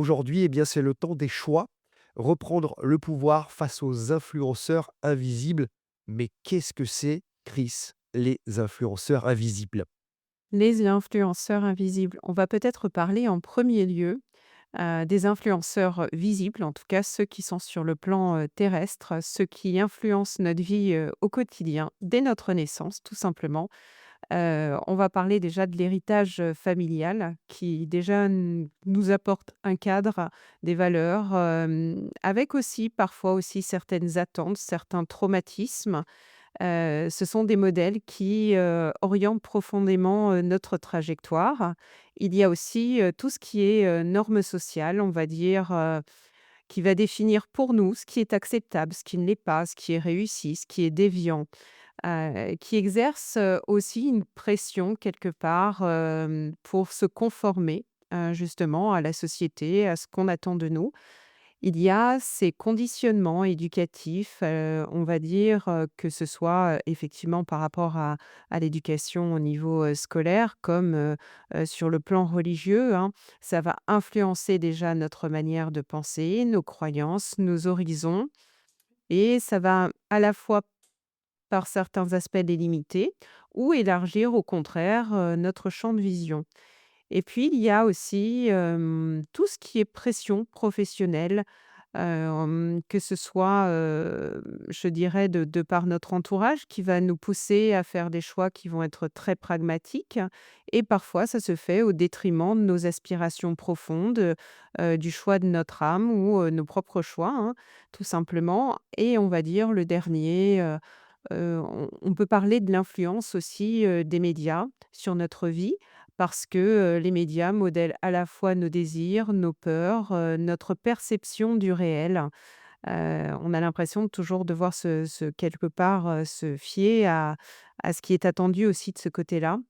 Aujourd'hui, c'est le temps des choix, reprendre le pouvoir face aux influenceurs invisibles. Mais qu'est-ce que c'est, Chris, les influenceurs invisibles? Les influenceurs invisibles. On va peut-être parler en premier lieu, des influenceurs visibles, en tout cas ceux qui sont sur le plan, terrestre, ceux qui influencent notre vie, au quotidien, dès notre naissance, tout simplement. On va parler déjà de l'héritage, familial qui déjà nous apporte un cadre, des valeurs, avec aussi parfois aussi certaines attentes, certains traumatismes. Ce sont des modèles qui, orientent profondément, notre trajectoire. Il y a aussi, tout ce qui est, normes sociales, on va dire, qui va définir pour nous ce qui est acceptable, ce qui ne l'est pas, ce qui est réussi, ce qui est déviant, qui exerce, aussi une pression quelque part, pour se conformer, justement à la société, à ce qu'on attend de nous. Il y a ces conditionnements éducatifs, on va dire, que ce soit, effectivement par rapport à l'éducation au niveau, scolaire comme, sur le plan religieux, hein. Ça va influencer déjà notre manière de penser, nos croyances, nos horizons et ça va à la fois, par certains aspects, les limiter ou élargir au contraire, notre champ de vision. Et puis il y a aussi, tout ce qui est pression professionnelle, que ce soit, je dirais de par notre entourage qui va nous pousser à faire des choix qui vont être très pragmatiques et parfois ça se fait au détriment de nos aspirations profondes, du choix de notre âme ou, nos propres choix, hein, tout simplement. Et on va dire le dernier, on peut parler de l'influence aussi, des médias sur notre vie parce que, les médias modèlent à la fois nos désirs, nos peurs, notre perception du réel. On a l'impression de toujours devoir se quelque part, se fier à ce qui est attendu aussi de ce côté-là.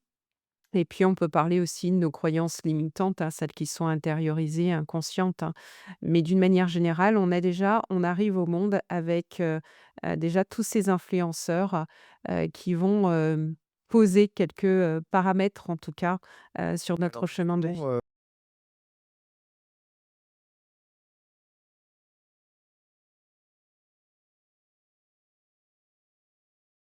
Et puis on peut parler aussi de nos croyances limitantes, hein, celles qui sont intériorisées, inconscientes, hein. Mais d'une manière générale, on arrive au monde avec, déjà tous ces influenceurs, qui vont, poser quelques, paramètres en tout cas, sur notre Alors chemin de justement, vie.